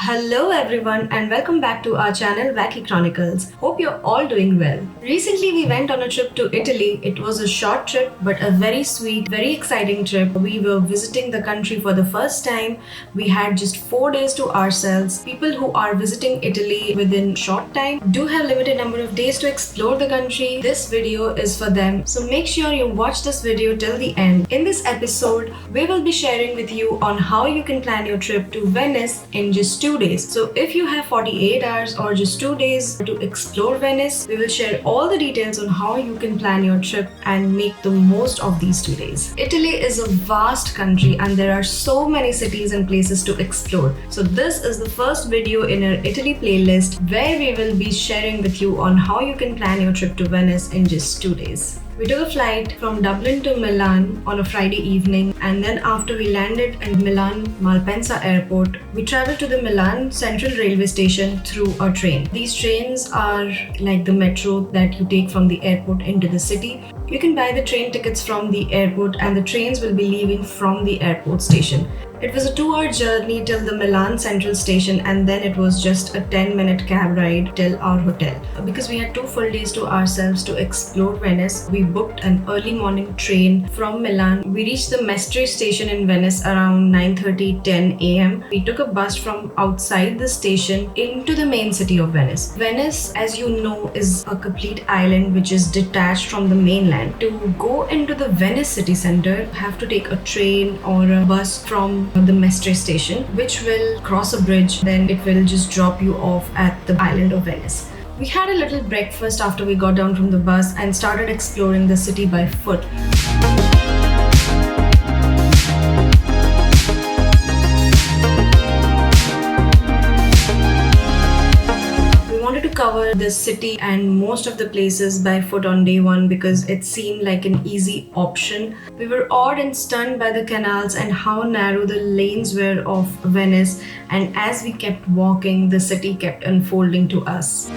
Hello everyone and welcome back to our channel Wacky Chronicles. Hope you're all doing well. Recently we went on a trip to Italy. It was a short trip but a very sweet, very exciting trip. We were visiting the country for the first time. We had just 4 days to ourselves. People who are visiting Italy within short time do have limited number of days to explore the country. This video is for them. So make sure you watch this video till the end. In this episode, we will be sharing with you on how you can plan your trip to Venice in just 2 days. So if you have 48 hours or just 2 days to explore Venice, we will share all the details on how you can plan your trip and make the most of these 2 days. Italy is a vast country and there are so many cities and places to explore. So this is the first video in our Italy playlist where we will be sharing with you on how you can plan your trip to Venice in just 2 days. We took a flight from Dublin to Milan on a Friday evening, and then after we landed at Milan Malpensa airport, we traveled to the Milan Central railway station through a train. These trains are like the metro that you take from the airport into the city. You can buy the train tickets from the airport and the trains will be leaving from the airport station. It was a 2-hour journey till the Milan Central station and then it was just a 10-minute cab ride till our hotel. Because we had 2 full days to ourselves to explore Venice, we booked an early morning train from Milan. We reached the Mestre station in Venice around 9:30-10 a.m. We took a bus from outside the station into the main city of Venice. Venice, as you know, is a complete island which is detached from the mainland. To go into the Venice city center, you have to take a train or a bus from the Mestre station, which will cross a bridge, then it will just drop you off at the island of Venice. We had a little breakfast after we got down from the bus and started exploring the city by foot. Cover the city and most of the places by foot on day 1 because it seemed like an easy option. We were awed and stunned by the canals and how narrow the lanes were of Venice, and as we kept walking, the city kept unfolding to us.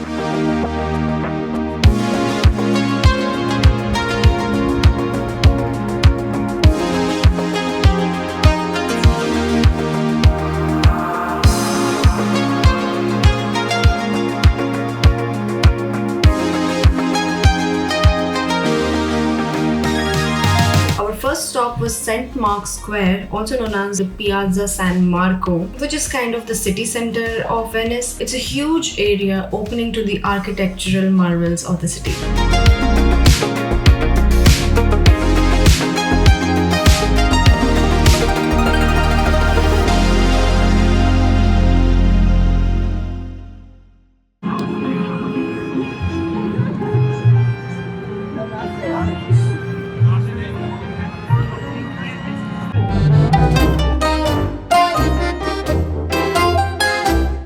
First stop was St. Mark's Square, also known as the Piazza San Marco, which is kind of the city center of Venice. It's a huge area opening to the architectural marvels of the city.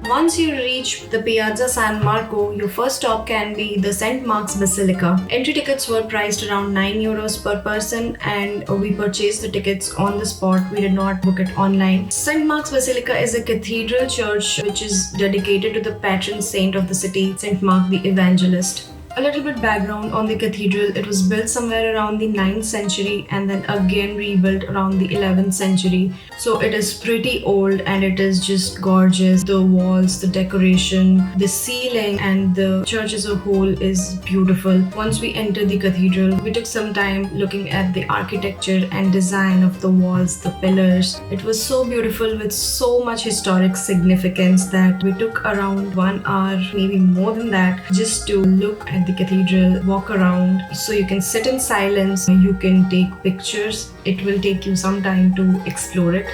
Once you reach the Piazza San Marco, your first stop can be the St. Mark's Basilica. Entry tickets were priced around €9 per person and we purchased the tickets on the spot. We did not book it online. St. Mark's Basilica is a cathedral church which is dedicated to the patron saint of the city, St. Mark the Evangelist. A little bit background on the cathedral. It was built somewhere around the 9th century and then again rebuilt around the 11th century. So it is pretty old and it is just gorgeous. The walls, the decoration, the ceiling and the church as a whole is beautiful. Once we entered the cathedral, we took some time looking at the architecture and design of the walls, the pillars. It was so beautiful with so much historic significance that we took around 1 hour, maybe more than that, just to look at the cathedral, walk around. So you can sit in silence, you can take pictures. It will take you some time to explore it.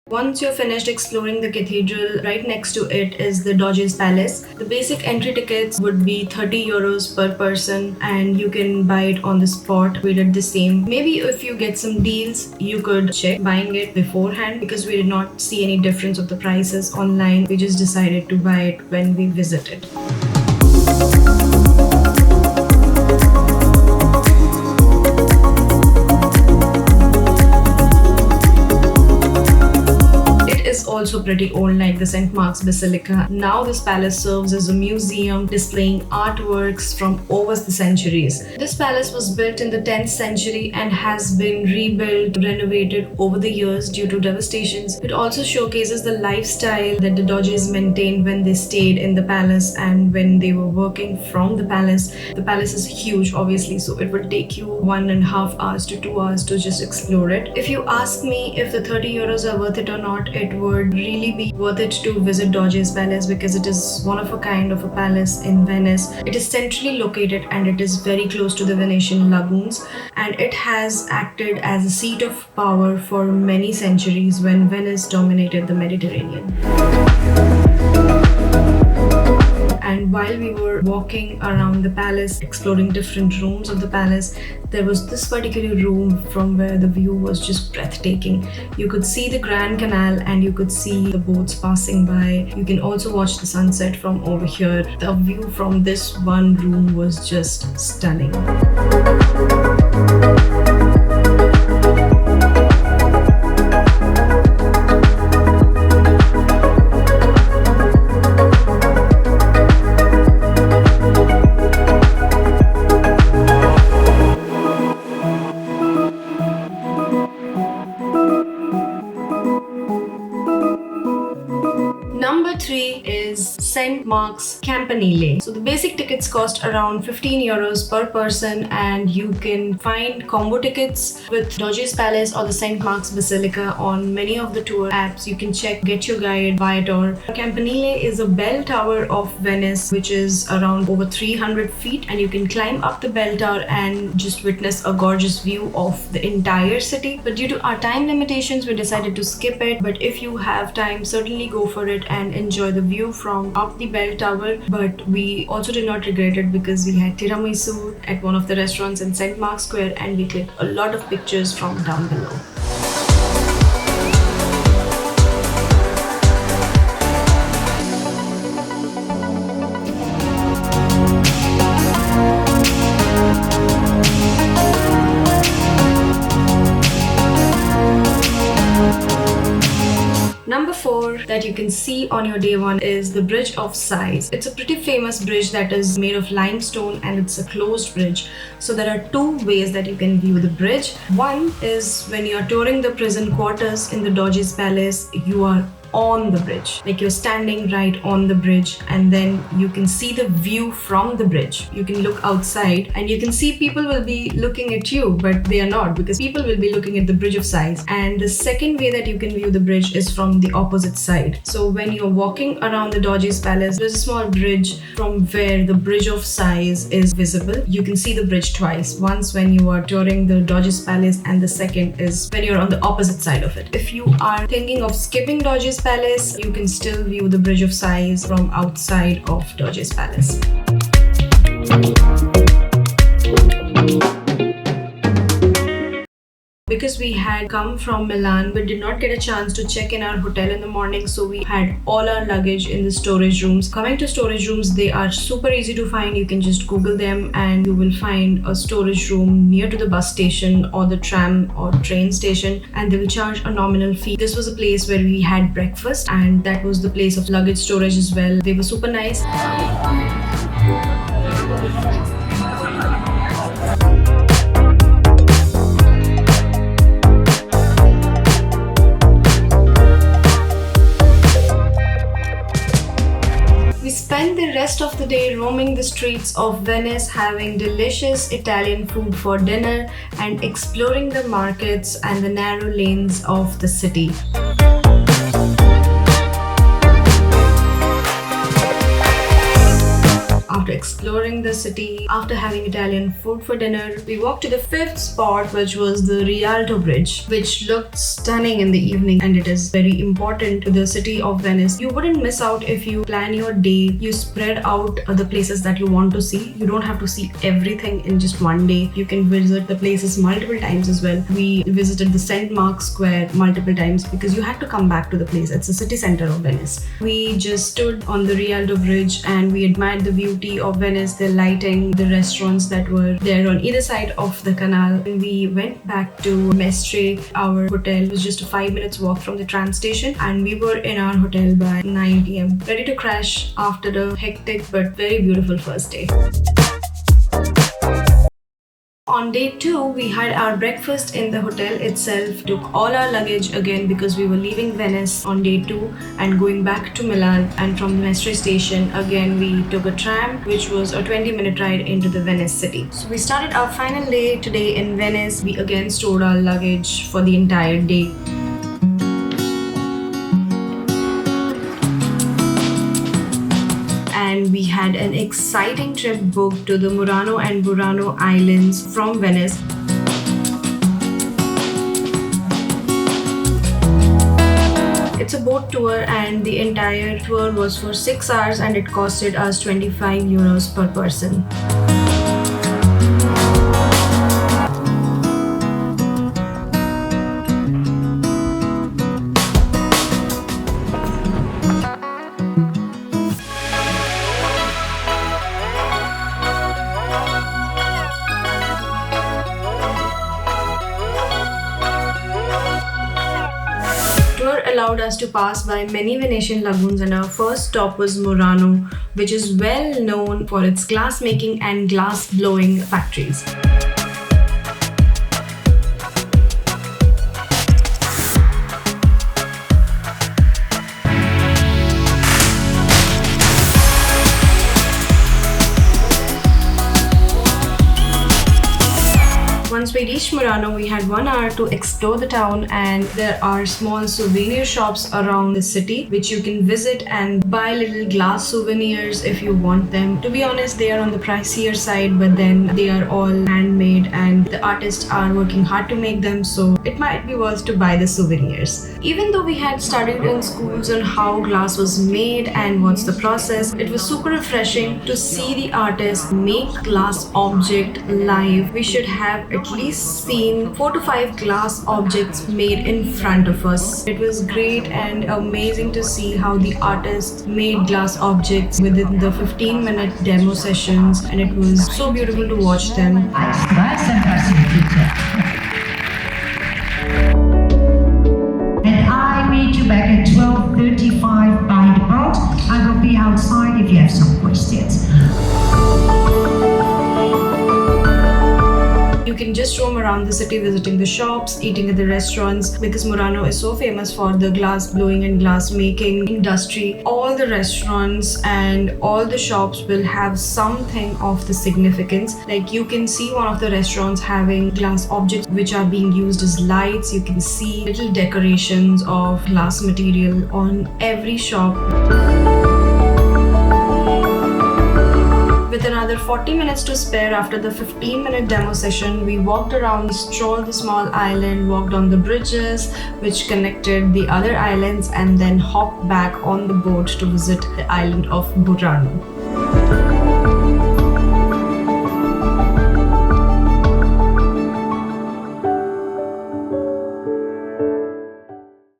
Once you're finished exploring the cathedral, right next to it is the Doge's Palace. The basic entry tickets would be €30 per person and you can buy it on the spot. We did the same. Maybe if you get some deals, you could check buying it beforehand because we did not see any difference of the prices online. We just decided to buy it when we visited. also pretty old, like the St. Mark's Basilica. Now this palace serves as a museum displaying artworks from over the centuries. This palace was built in the 10th century and has been rebuilt, renovated over the years due to devastations. It also showcases the lifestyle that the Doges maintained when they stayed in the palace and when they were working from the palace. The palace is huge, obviously, so it will take you 1.5 hours to 2 hours to just explore it. If you ask me if the 30 euros are worth it or not, it would really be worth it to visit Doge's Palace because it is one of a kind of a palace in Venice. It is centrally located and it is very close to the Venetian lagoons, and it has acted as a seat of power for many centuries when Venice dominated the Mediterranean. And while we were walking around the palace, exploring different rooms of the palace, there was this particular room from where the view was just breathtaking. You could see the Grand Canal and you could see the boats passing by. You can also watch the sunset from over here. The view from this one room was just stunning. Number 3 is St. Mark's Campanile. So the basic tickets cost around 15 euros per person, and you can find combo tickets with Doge's Palace or the St. Mark's Basilica on many of the tour apps. You can check Get Your Guide, Viator. Campanile is a bell tower of Venice which is around over 300 feet, and you can climb up the bell tower and just witness a gorgeous view of the entire city. But due to our time limitations, we decided to skip it. But if you have time, certainly go for it and enjoy the view from up the bell tower. But we also did not regret it because we had tiramisu at one of the restaurants in St. Mark's Square, and we clicked a lot of pictures from down below. Number 4 that you can see on your day 1 is the Bridge of Sighs. It's a pretty famous bridge that is made of limestone and it's a closed bridge. So there are 2 ways that you can view the bridge. One is when you are touring the prison quarters in the Doge's Palace, you are on the bridge, like you're standing right on the bridge, and then you can see the view from the bridge. You can look outside and you can see people will be looking at you, but they are not, because people will be looking at the Bridge of Sighs. And the second way that you can view the bridge is from the opposite side. So when you're walking around the Doge's Palace, there's a small bridge from where the Bridge of Sighs is visible. You can see the bridge twice, once when you are touring the Doge's Palace and the second is when you're on the opposite side of it. If you are thinking of skipping Doge's Palace, you can still view the Bridge of Sighs from outside of Doge's Palace. Because we had come from Milan, we did not get a chance to check in our hotel in the morning, so we had all our luggage in the storage rooms. Coming to storage rooms, they are super easy to find. You can just Google them and you will find a storage room near to the bus station or the tram or train station, and they will charge a nominal fee. This was a place where we had breakfast, and that was the place of luggage storage as well. They were super nice. We spent the rest of the day roaming the streets of Venice, having delicious Italian food for dinner and exploring the markets and the narrow lanes of the city. After exploring the city, after having Italian food for dinner, we walked to the 5th spot, which was the Rialto Bridge, which looked stunning in the evening, and it is very important to the city of Venice. You wouldn't miss out if you plan your day, you spread out the places that you want to see. You don't have to see everything in just one day. You can visit the places multiple times as well. We visited the St. Mark's Square multiple times because you had to come back to the place. It's the city center of Venice. We just stood on the Rialto Bridge and we admired the beauty city of Venice, the lighting, the restaurants that were there on either side of the canal. We went back to Mestre. Our hotel was just a 5 minutes walk from the tram station, and we were in our hotel by 9 p.m. ready to crash after the hectic but very beautiful first day. On day 2, we had our breakfast in the hotel itself, took all our luggage again because we were leaving Venice on day 2 and going back to Milan, and from the Mestre station again we took a tram which was a 20-minute ride into the Venice city. So we started our final day today in Venice. We again stored our luggage for the entire day. And we had an exciting trip booked to the Murano and Burano islands from Venice. It's a boat tour, and the entire tour was for 6 hours and it costed us 25 euros per person. Allowed us to pass by many Venetian lagoons, and our first stop was Murano, which is well known for its glass making and glass blowing factories. Once we reached Murano, we had 1 hour to explore the town, and there are small souvenir shops around the city which you can visit and buy little glass souvenirs if you want them. To be honest, they are on the pricier side, but then they are all handmade and the artists are working hard to make them, so it might be worth to buy the souvenirs. Even though we had studied in schools on how glass was made and what's the process, it was super refreshing to see the artists make glass object live. We should have at least seen 4 to 5 glass objects made in front of us. It was great and amazing to see how the artists made glass objects within the 15-minute demo sessions, and it was so beautiful to watch them. And I meet you back at 12:35 by the boat. I will be outside if you have some questions. You can just roam around the city visiting the shops, eating at the restaurants, because Murano is so famous for the glass blowing and glass making industry. All the restaurants and all the shops will have something of the significance. Like you can see one of the restaurants having glass objects which are being used as lights. You can see little decorations of glass material on every shop. With another 40 minutes to spare after the 15-minute demo session, we walked around, strolled the small island, walked on the bridges which connected the other islands, and then hopped back on the boat to visit the island of Burano.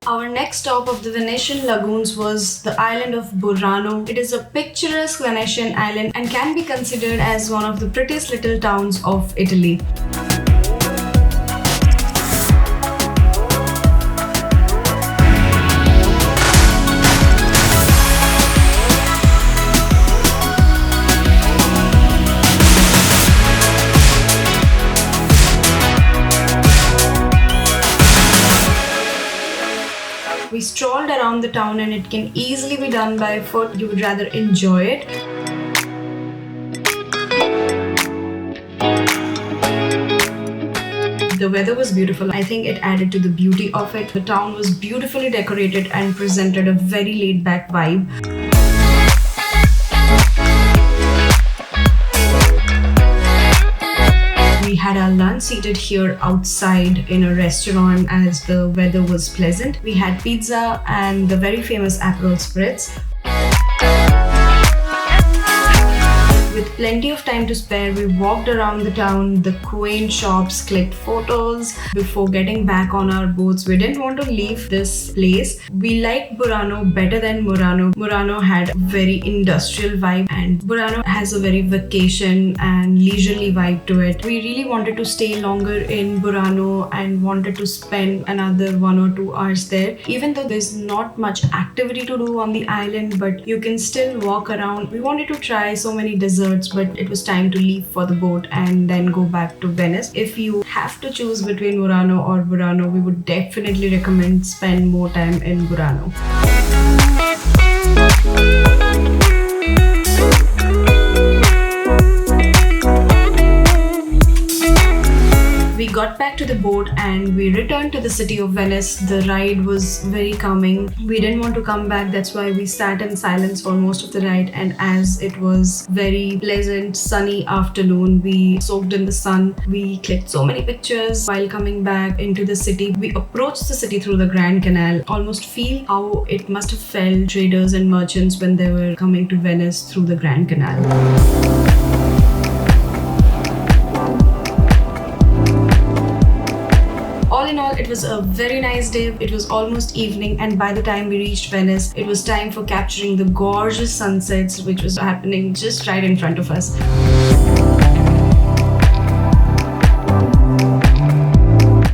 Our next stop of the Venetian lagoons was the island of Burano. It is a picturesque Venetian island and can be considered as one of the prettiest little towns of Italy. We strolled around the town, and it can easily be done by foot. You would rather enjoy it. The weather was beautiful. I think it added to the beauty of it. The town was beautifully decorated and presented a very laid-back vibe. We had our lunch seated here outside in a restaurant as the weather was pleasant. We had pizza and the very famous Aperol Spritz. With plenty of time to spare. We walked around the town, the quaint shops, clicked photos before getting back on our boats. We didn't want to leave this place. We liked Burano better than Murano. Murano had a very industrial vibe and Burano has a very vacation and leisurely vibe to it. We really wanted to stay longer in Burano and wanted to spend another 1 or 2 hours there. Even though there's not much activity to do on the island, but you can still walk around. We wanted to try so many desserts, but it was time to leave for the boat and then go back to Venice. If you have to choose between Murano or Burano, we would definitely recommend spend more time in Burano. We got back to the boat and we returned to the city of Venice. The ride was very calming. We didn't want to come back, that's why we sat in silence for most of the ride, and as it was very pleasant sunny afternoon, we soaked in the sun. We clicked so many pictures while coming back into the city. We approached the city through the Grand Canal. Almost feel how it must have felt traders and merchants when they were coming to Venice through the Grand Canal. All in all, it was a very nice day. It was almost evening, and by the time we reached Venice, it was time for capturing the gorgeous sunsets which was happening just right in front of us.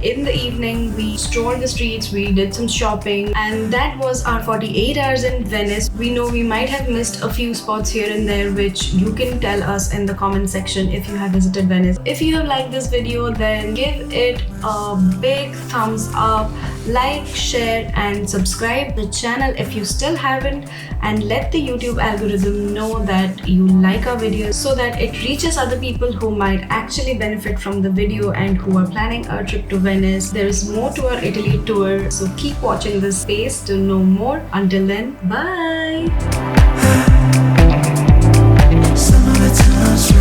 In the evening, we strolled the streets, we did some shopping, and that was our 48 hours in Venice. We know we might have missed a few spots here and there, which you can tell us in the comment section if you have visited Venice. If you have liked this video, then give it a big thumbs up, like, share and subscribe the channel if you still haven't, and let the YouTube algorithm know that you like our videos so that it reaches other people who might actually benefit from the video and who are planning a trip to Venice. There is more to our Italy tour, so keep watching this space to know more. Until then, bye! Some of the times